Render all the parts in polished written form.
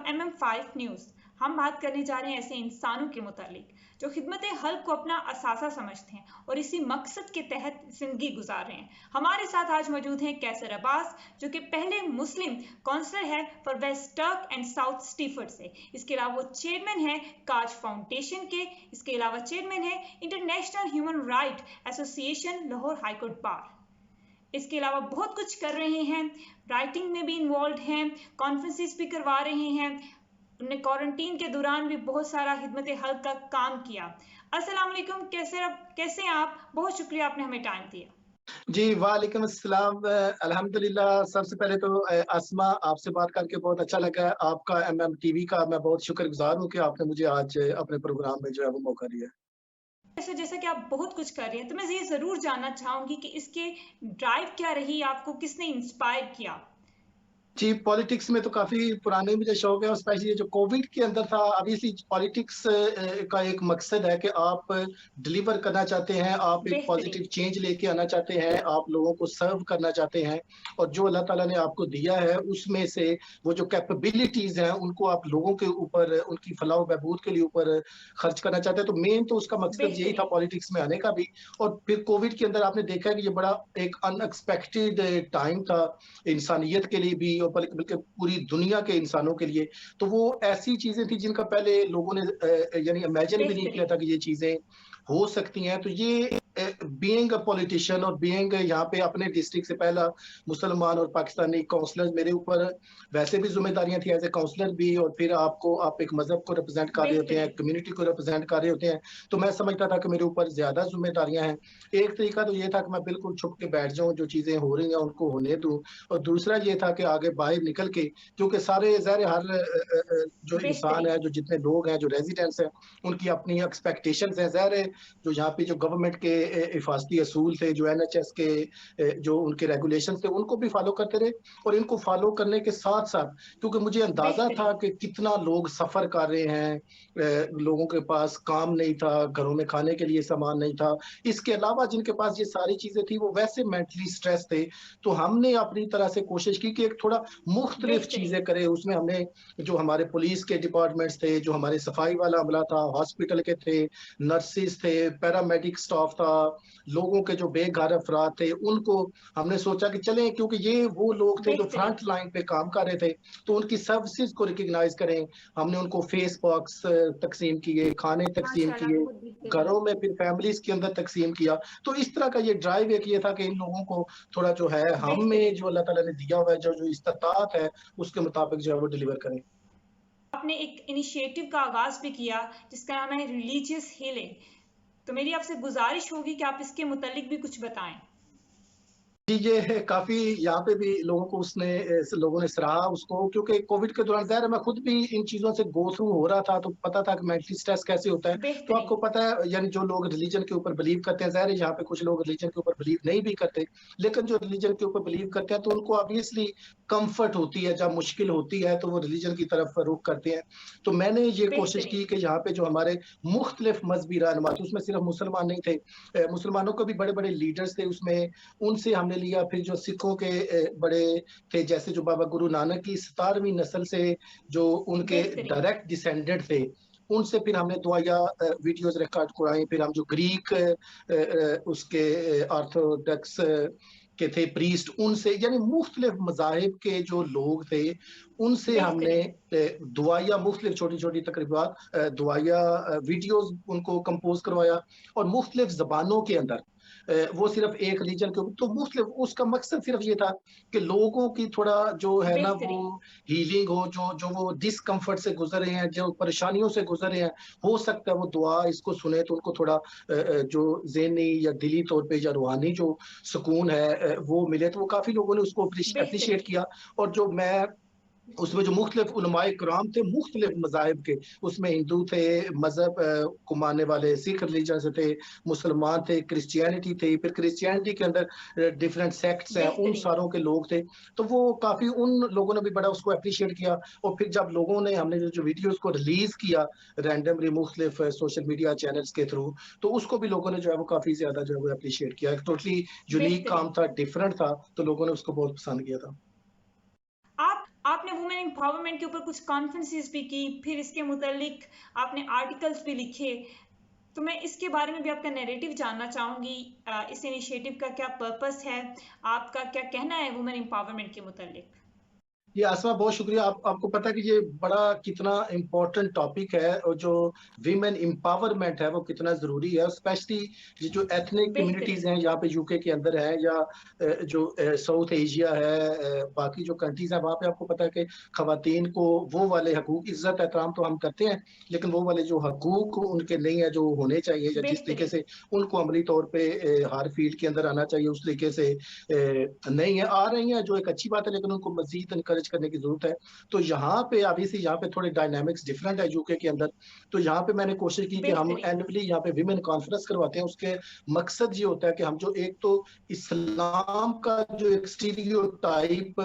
MM5 news. हम बात करने जा रहे हैं ऐसे इंसानों के मुतालिक जो खिदमत हल्क को अपना असासा समझते हैं और इसी मकसद के तहत जिंदगी गुजार रहे हैं। हमारे साथ आज मौजूद हैं कैसर अब्बास, जो कि पहले मुस्लिम काउंसलर है for West Thurrock and South Stifford से। इसके अलावा वो चेयरमैन है काज फाउंडेशन के। इसके अलावा चेयरमैन है international human right association Lahore high court bar. इसके अलावा बहुत कुछ कर रहे हैं, राइटिंग में भी इन्वॉल्व हैं, कॉन्फ्रेंसेस भी करवा रहे हैं। उन्होंने क्वारंटीन के दौरान भी बहुत सारा खिदमत हल्क का काम किया। अस्सलाम वालेकुम, कैसे हैं आप? बहुत शुक्रिया, आपने हमें टाइम दिया। जी, वालेकुम अस्सलाम। अल्हम्दुलिल्लाह। सबसे पहले तो अस्मा, आपसे बात करके बहुत अच्छा लगा। आपका MMTV का मैं बहुत शुक्रगुज़ार हूँ कि आपने मुझे आज अपने प्रोग्राम में जो है वो मौका दिया। जैसा कि आप बहुत कुछ कर रहे हैं, तो मैं ये ज़रूर जानना चाहूँगी कि इसके ड्राइव क्या रही, आपको किसने इंस्पायर किया? जी, पॉलिटिक्स में तो काफ़ी पुराने मुझे शौक है और स्पेशली ये जो कोविड के अंदर था, ऑब्वियसली पॉलिटिक्स का एक मकसद है कि आप डिलीवर करना चाहते हैं, आप एक बेहतरीन। पॉजिटिव चेंज लेके आना चाहते हैं, आप लोगों को सर्व करना चाहते हैं और जो अल्लाह ताला ने आपको दिया है, उसमें से वो जो कैपेबिलिटीज़ हैं, उनको आप लोगों के ऊपर उनकी फलाह व बहबूद के लिए ऊपर खर्च करना चाहते हैं। तो मेन तो उसका मकसद यही था बेहतरीन। पॉलिटिक्स में आने का भी। और फिर कोविड के अंदर आपने देखा है कि ये बड़ा एक अनएक्सपेक्टेड टाइम था इंसानियत के लिए भी और बल्कि बल्कि पूरी दुनिया के इंसानों के लिए। तो वो ऐसी चीज़ें थी जिनका पहले लोगों ने यानी इमेजिन भी नहीं किया था बेहतरीन। कि ये चीज़ें हो सकती हैं। तो ये बीइंग अ पॉलिटिशियन और बीइंग यहाँ पे अपने डिस्ट्रिक्ट से पहला मुसलमान और पाकिस्तानी काउंसलर, मेरे ऊपर वैसे भी ज़िम्मेदारियाँ थी एज़ अ काउंसलर भी, और फिर आप एक मज़हब को रिप्रेज़ेंट कर रहे होते हैं, बेहतरीन। कम्युनिटी को रिप्रेज़ेंट कर रहे होते हैं। तो मैं समझता था कि मेरे ऊपर ज़्यादा ज़िम्मेदारियाँ हैं। एक तरीका तो ये था कि मैं बिल्कुल छुप के बैठ जाऊँ, जो चीज़ें हो रही हैं उनको होने दूँ। और दूसरा ये था कि आगे बाहर निकल के, क्योंकि सारे ज़ाहिर है हर जो इंसान है, बेहतरीन। जो जितने लोग हैं, जो रेज़िडेंट्स हैं, उनकी अपनी एक्सपेक्टेशंस हैं। ज़ाहिर है जो यहाँ पे जो गवर्नमेंट के हिफाज़ती असूल थे, जो NHS के जो उनके रेगुलेशंस थे, उनको भी फ़ॉलो करते रहे। और इनको फ़ॉलो करने के साथ-साथ, क्योंकि मुझे अंदाज़ा था बेहतरीन। कि कितना लोग सफ़र कर रहे हैं, लोगों के पास काम नहीं था, घरों में खाने के लिए सामान नहीं था। इसके अलावा जिनके पास ये सारी चीज़ें थी, वो वैसे मेंटली स्ट्रेस थे। तो हमने अपनी तरह से कोशिश की कि एक थोड़ा मुख्तलिफ बेहतरीन। चीज़ें करें। उसमें हमने जो हमारे पुलिस के डिपार्टमेंट्स थे, जो हमारे सफाई वाला अमला था, हॉस्पिटल के थे, नर्सेज़ थे, पैरामेडिक स्टाफ था, लोगों के जो बेघर अफ़राद थे, उनको हमने सोचा कि चलें, क्योंकि ये वो लोग थे जो बेहतरीन। फ्रंट लाइन पे काम कर रहे थे, तो उनकी सर्विसेज़ को रिकॉग्नाइज़ करें। हमने उनको फेस मास्क तक़सीम किए, खाने तक़सीम माशाल्लाह, किए, बहुत बेहतरीन। घरों में फिर फैमिलीज़ के अंदर तक़सीम किया। तो इस तरह का ये ड्राइव एक ये था कि इन लोगों को थोड़ा जो है हमें बेहतरीन। जो अल्लाह ताला ने दिया हुआ है, जो इस्तिताअत है, उसके मुताबिक जो है वो डिलीवर करें। आपने एक इनिशिएटिव का आगाज भी किया जिसका नाम है रिलीजियस हीलिंग। तो मेरी आपसे गुजारिश होगी कि आप इसके मुतालिक भी कुछ बताएं। जी, ये काफ़ी यहाँ पे भी लोगों को लोगों ने सराहा उसको, क्योंकि कोविड के दौरान ज़ाहिर है मैं खुद भी इन चीज़ों से गो थ्रू हो रहा था, तो पता था कि मेंटली स्ट्रेस कैसे होता है। तो बेहतरीन। आपको पता है, यानी जो लोग रिलीजन के ऊपर बिलीव करते हैं, ज़ाहिर है यहाँ पे कुछ लोग रिलीजन के ऊपर बिलीव नहीं भी करते, लेकिन जो रिलीजन के ऊपर बिलीव करते हैं तो उनको ऑब्वियसली कम्फर्ट होती है, जब मुश्किल होती है तो वो रिलीजन की तरफ रुख करते हैं। तो मैंने ये कोशिश की बेहतरीन। कि यहाँ पे जो हमारे मुख्तलिफ मज़हबी रहनुमा थे, उसमें सिर्फ मुसलमान नहीं थे, मुसलमानों के भी बड़े-बड़े लीडर्स थे उसमें, उनसे हमने लिया। फिर जो सिखों के बड़े थे, जैसे जो बाबा गुरु नानक की 17वीं नस्ल से जो उनके बेहतरीन। डायरेक्ट डिसेंडेंट थे, उनसे फिर हमने दुआया वीडियोज़ रिकॉर्ड करवाई। फिर हम जो ग्रीक उसके ऑर्थोडॉक्स के थे प्रीस्ट, उनसे यानी मुख्तलिफ मज़ाहिब के जो लोग थे, उनसे हमने बेहतरीन। दुआया मुख्तलिफ छोटी-छोटी तकरीबात दुआया वीडियोज़ उनको कंपोज़ करवाया और मुख्तलिफ ज़बानों के अंदर। वो सिर्फ़ एक रिलीजन के तो मुख्तलिफ, उसका मकसद सिर्फ़ ये था कि लोगों की थोड़ा जो है ना वो बेहतरीन। हीलिंग हो, जो जो वो डिस्कम्फ़र्ट से गुज़र रहे हैं, जो परेशानियों से गुज़र रहे हैं, हो सकता है वो दुआ इसको सुने तो उनको थोड़ा जो ज़हनी या दिली तौर पे या रूहानी जो सुकून है वो मिले। तो वो काफ़ी लोगों ने उसको एप्रिशिएट बेहतरीन। किया। और जो मैं उसमें जो मुख्तलिफ उलमाए किराम थे, मुख्तलिफ मज़ाहिब के, उसमें हिंदू थे, मज़हब को मानने वाले सिख रिलीजन से थे, मुसलमान थे, क्रिश्चियनिटी थी, फिर क्रिश्चियनिटी के अंदर डिफरेंट सेक्ट्स हैं, उन बेहतरीन। सारों के लोग थे। तो वो काफ़ी उन लोगों ने भी बड़ा उसको एप्रिशिएट किया। और फिर जब लोगों ने हमने जो वीडियोज़ को रिलीज़ किया रैंडमली मुख्तलिफ सोशल मीडिया चैनल्स के थ्रू, तो उसको भी लोगों ने जो है वो काफ़ी ज़्यादा जो है वो एप्रिशिएट किया। एक टोटली यूनिक काम बेहतरीन। था, डिफरेंट था, तो लोगों ने उसको बहुत पसंद किया था। आप आपने वुमेन एम्पावरमेंट के ऊपर कुछ कॉन्फ्रेंसेस भी की, फिर इसके मुतालिक आपने आर्टिकल्स भी लिखे। तो मैं इसके बारे में भी आपका नैरेटिव जानना चाहूँगी। इस इनिशिएटिव का क्या पर्पस है, आपका क्या कहना है वुमेन एम्पावरमेंट के मुतालिक? ये आसमा बहुत शुक्रिया। आपको पता है कि ये बड़ा कितना इम्पोर्टेंट टॉपिक है, और जो वीमेन एम्पावरमेंट है वो कितना जरूरी है, स्पेशली ये जो एथनिक कम्युनिटीज बेहतरीन। हैं यहाँ पे यूके के अंदर है, या जो साउथ एशिया है, बाकी जो कंट्रीज है वहाँ पे आपको पता है कि खवातीन को वो वाले हकूक, इज्जत एहतराम तो हम करते हैं, लेकिन वो वाले जो हकूक उनके नहीं है जो होने चाहिए, या जिस तरीके बेहतरीन। से उनको अमली तौर पे हर फील्ड के अंदर आना चाहिए, उस तरीके से नहीं है, आ रही हैं, जो एक अच्छी बात है, लेकिन उनको मजीद इनकरेज करने की जरूरत है। तो यहाँ पे अभी से यहाँ पे थोड़े डायनामिक्स डिफरेंट है यूके के अंदर। तो यहाँ पे मैंने कोशिश की कि हम बेहतरीन। एनुअली यहाँ पे विमेन कॉन्फ्रेंस करवाते हैं। उसके मकसद ये होता है कि हम जो एक तो इस्लाम का जो एक स्टीरियोटाइप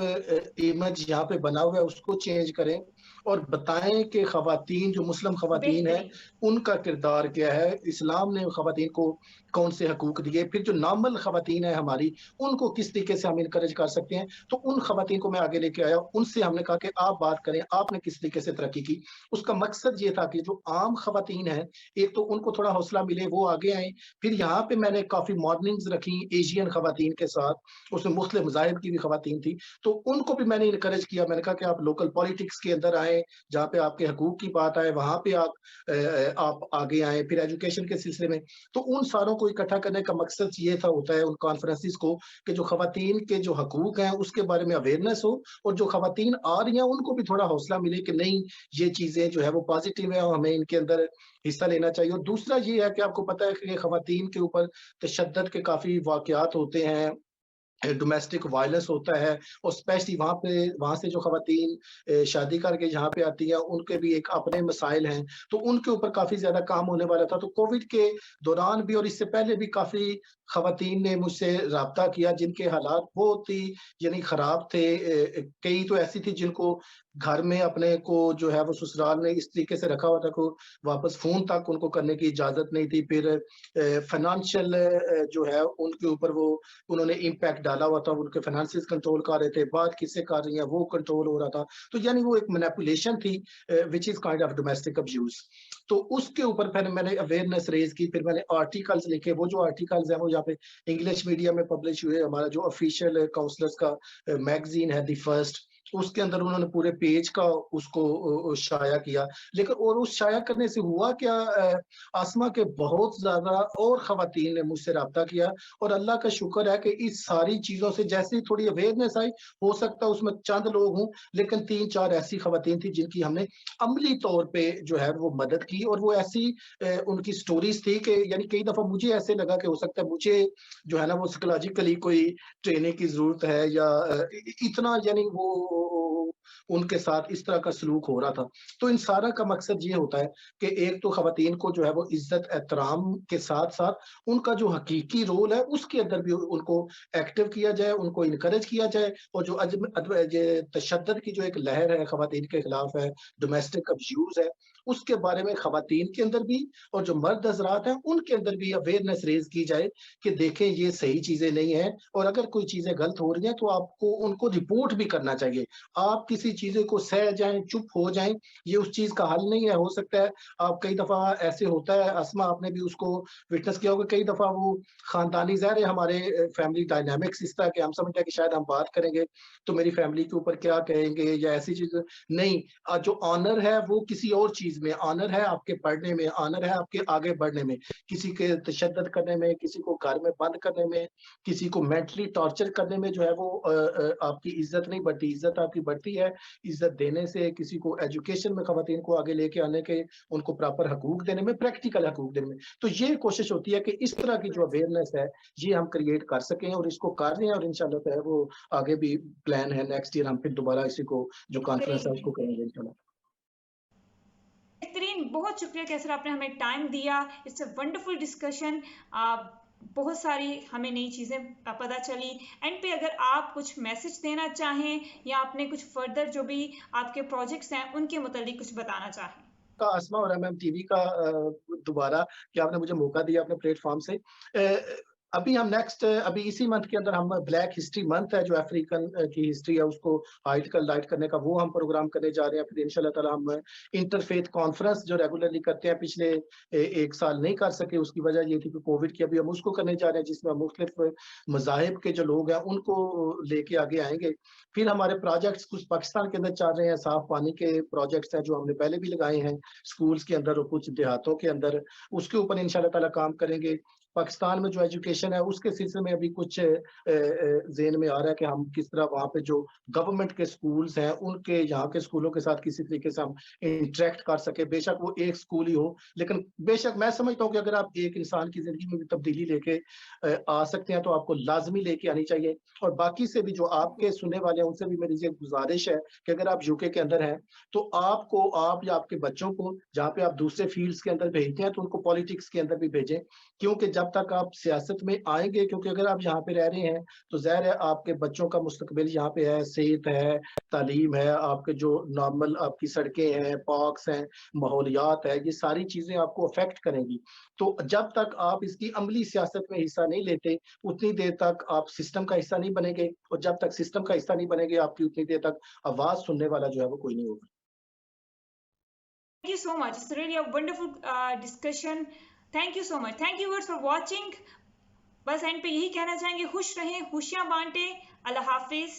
इमेज यहाँ पे बना हुआ है उसको चेंज करें, और बताएं कि खवातीन, जो मुस्लिम खवातीन है, बेहतरीन। उनका किरदार क्या है, इस्लाम ने खवातीन को कौन से हकूक दिए, फिर जो नॉर्मल खवातीन है हमारी, उनको किस तरीके से हम इनकरेज कर सकते हैं। तो उन खवातीन को मैं आगे लेके आया, उनसे हमने कहा कि आप बात करें, आपने किस तरीके से तरक्की की। उसका मकसद ये था कि जो आम खवातीन है, एक तो उनको थोड़ा हौसला मिले, वो आगे आए। फिर यहाँ पे मैंने काफी मॉर्निंग्स रखी एशियन खवातीन के साथ, उसमें मुस्लिम मज़ाहिब की भी खवातीन थी, तो उनको भी मैंने इनकरेज किया। मैंने कहा कि आप लोकल पॉलिटिक्स के अंदर आए, जहाँ पे आपके हकूक की बात आए वहां पे आप आगे आए। फिर एजुकेशन के सिलसिले में, तो उन सारों को इकट्ठा करने का मकसद ये था, होता है उन कॉन्फ्रेंसिस को, कि जो खवातीन के जो हकूक हैं उसके बारे में अवेयरनेस हो, और जो खवातीन आ रही हैं उनको भी थोड़ा हौसला मिले कि नहीं, ये चीजें जो है वो पॉजिटिव है और हमें इनके अंदर हिस्सा लेना चाहिए। और दूसरा ये है कि आपको पता है कि खवातीन के ऊपर तशद्दुद के काफी वाकयात होते हैं, डोमेस्टिक वायलेंस होता है, और स्पेशली वहाँ से जो खवातीन शादी करके यहाँ पे आती हैं उनके भी एक अपने मसाइल हैं, तो उनके ऊपर काफ़ी ज़्यादा काम होने वाला था। तो कोविड के दौरान भी और इससे पहले भी काफ़ी खवातीन ने मुझसे राब्ता किया जिनके हालात बहुत ही यानी ख़राब थे। कई तो ऐसी थी जिनको घर में अपने को जो है वो ससुराल में इस तरीके से रखा हुआ था को वापस फ़ोन तक उनको करने की इजाज़त नहीं थी। फिर फाइनेंशियल जो है उनके ऊपर वो उन्होंने इम्पैक्ट डाला हुआ था, उनके फाइनेंसेस कंट्रोल कर रहे थे, बात किससे कर रही हैं वो कंट्रोल हो रहा था। तो यानी वो एक मैनिपुलेशन थी, which is kind of domestic abuse. तो उसके ऊपर फिर मैंने अवेयरनेस रेज़ की, फिर मैंने आर्टिकल्स लिखे। वो जो आर्टिकल्स हैं वो यहाँ पे इंग्लिश मीडिया में पब्लिश हुए। हमारा जो ऑफिशियल काउंसलर्स का मैगज़ीन है द फर्स्ट, उसके अंदर उन्होंने पूरे पेज का उसको शाया किया। लेकिन और उस शाया करने से हुआ क्या, आसमा के बहुत ज़्यादा और ख़वातीन ने मुझसे राब्ता किया, और अल्लाह का शुक्र है कि इस सारी चीज़ों से जैसे ही थोड़ी अवेयरनेस आई, हो सकता है उसमें चंद लोग हों, लेकिन 3-4 ऐसी ख़वातीन थी जिनकी हमने अमली तौर पे जो है वो मदद की। और वो ऐसी उनकी स्टोरीज़ थी कि यानी कई दफ़ा मुझे ऐसे लगा कि हो सकता है मुझे जो है ना वो साइकोलॉजिकली कोई ट्रेनिंग की ज़रूरत है, या इतना यानी वो उनके साथ इस तरह का सलूक हो रहा था। तो इन सारा का मकसद ये होता है कि एक तो ख़वातीन को जो है वो इज़्ज़त एहतराम के साथ-साथ उनका जो हकीकी रोल है उसके अंदर भी उनको एक्टिव किया जाए, उनको इनकरेज किया जाए। और जो ये तशद्दुद की जो एक लहर है ख़वातीन के खिलाफ है, डोमेस्टिक अब्यूज़ है, उसके बारे में ख़वातीन के अंदर भी और जो मर्द हज़रात हैं उनके अंदर भी अवेयरनेस रेज़ की जाए कि देखें ये सही चीज़ें नहीं हैं, और अगर कोई चीज़ें गलत हो रही हैं तो आपको उनको रिपोर्ट भी करना चाहिए। आप किसी चीज़ें को सह जाएँ, चुप हो जाएँ, ये उस चीज़ का हल नहीं है। हो सकता है आप कई दफ़ा ऐसे होता है, अस्मा आपने भी उसको विटनेस किया होगा, कई दफ़ा वो ख़ानदानी ज़ाहिर है हमारे फैमिली डायनामिक्स इस तरह के, हम समझते हैं कि शायद हम बात करेंगे तो मेरी फैमिली के ऊपर क्या कहेंगे या ऐसी चीज़ें। नहीं, जो ऑनर है वो किसी और चीज़ में, ऑनर है आपके पढ़ने में, ऑनर है आपके आगे बढ़ने में, किसी के तशद्दुद करने में, किसी को घर में बंद करने में, किसी को मेंटली टॉर्चर करने में जो है वो आपकी इज़्ज़त नहीं बढ़ती, इज़्ज़त आपकी बढ़ती है इज़्ज़त देने से, किसी को एजुकेशन में ख़वातीन को आगे लेके आने के, उनको प्रॉपर हकूक देने में, प्रैक्टिकल हकूक देने में। तो ये कोशिश होती है कि इस तरह की जो अवेयरनेस है, ये हम क्रिएट कर सकें, और इसको कर रहे हैं, और इंशाल्लाह जो है वो आगे भी प्लान है नेक्स्ट ईयर हम फिर दोबारा इसी को जो कॉन्फ्रेंस है बेहतरीन। उसको करेंगे बेहतरीन। इंशाल्लाह। बेहतरीन, बहुत शुक्रिया कैसर, आपने हमें टाइम दिया। It's a wonderful discussion. बहुत सारी हमें नई चीज़ें पता चली। एंड पे अगर आप कुछ मैसेज देना चाहें या आपने कुछ फर्दर जो भी आपके प्रोजेक्ट्स हैं उनके मुतालिक कुछ बताना चाहें। का आसमा और एमएम टीवी का दोबारा कि आपने मुझे मौका दिया अपने प्लेटफॉर्म से। अभी हम नेक्स्ट अभी इसी मंथ के अंदर हम ब्लैक हिस्ट्री मंथ है जो अफ्रीकन की हिस्ट्री है उसको हाईलाइट करने का वो हम प्रोग्राम करने जा रहे हैं। फिर इंशाल्लाह ताला हम इंटरफेथ कॉन्फ्रेंस जो रेगुलरली करते हैं पिछले एक साल नहीं कर सके, उसकी वजह ये थी कि कोविड की, अभी हम उसको करने जा रहे हैं जिसमें मुख्तलिफ मज़ाहिब के जो लोग हैं उनको लेके आगे आएंगे। फिर हमारे प्रोजेक्ट्स कुछ पाकिस्तान के अंदर चल रहे हैं, साफ पानी के प्रोजेक्ट्स हैं जो हमने पहले भी लगाए हैं स्कूल्स के अंदर और कुछ देहातों के अंदर, उसके ऊपर इंशाल्लाह ताला काम करेंगे। पाकिस्तान में जो एजुकेशन है उसके सिलसिले में अभी कुछ ज़हन में आ रहा है कि हम किस तरह वहाँ पे जो गवर्नमेंट के स्कूल्स हैं उनके यहाँ के स्कूलों के साथ किसी तरीके से हम इंटरेक्ट कर सके। बेशक वो एक स्कूल ही हो, लेकिन बेशक मैं समझता हूँ कि अगर आप एक इंसान की ज़िंदगी में भी तब्दीली लेके आ सकते हैं तो आपको लाज़मी लेके आनी चाहिए। और बाकी से भी जो आपके सुनने वाले हैं उनसे भी मेरी ये गुज़ारिश है कि अगर आप यूके के अंदर हैं तो आपको, आप या आपके बच्चों को जहाँ पे आप दूसरे फील्ड्स के अंदर भेजते हैं तो उनको पॉलिटिक्स के अंदर भी भेजें, क्योंकि जब तक आप सियासत में आएँगे, क्योंकि अगर आप यहाँ पे रह रहे हैं, तो ज़ाहिर है आपके बच्चों का मुस्तकबिल यहाँ पे है, सेहत है, तालीम है, आपके जो नॉर्मल आपकी सड़कें हैं, पार्क्स हैं, माहौलियात है, ये सारी चीज़ें आपको अफ़ेक्ट करेंगी। तो जब तक आप इसकी अमली सियासत में हिस्सा नहीं लेते, उतनी देर तक आप सिस्टम का हिस्सा नहीं बनेंगे, और जब तक सिस्टम का हिस्सा नहीं बनेंगे, आपकी उतनी देर तक आवाज़ सुनने वाला जो है वो कोई नहीं होगा। Thank you so much. It's really a wonderful discussion. Thank you so much. Thank you for watching. बस एंड पे यही कहना चाहेंगे, खुश रहें, खुशियां बांटें। अल्लाह हाफिज।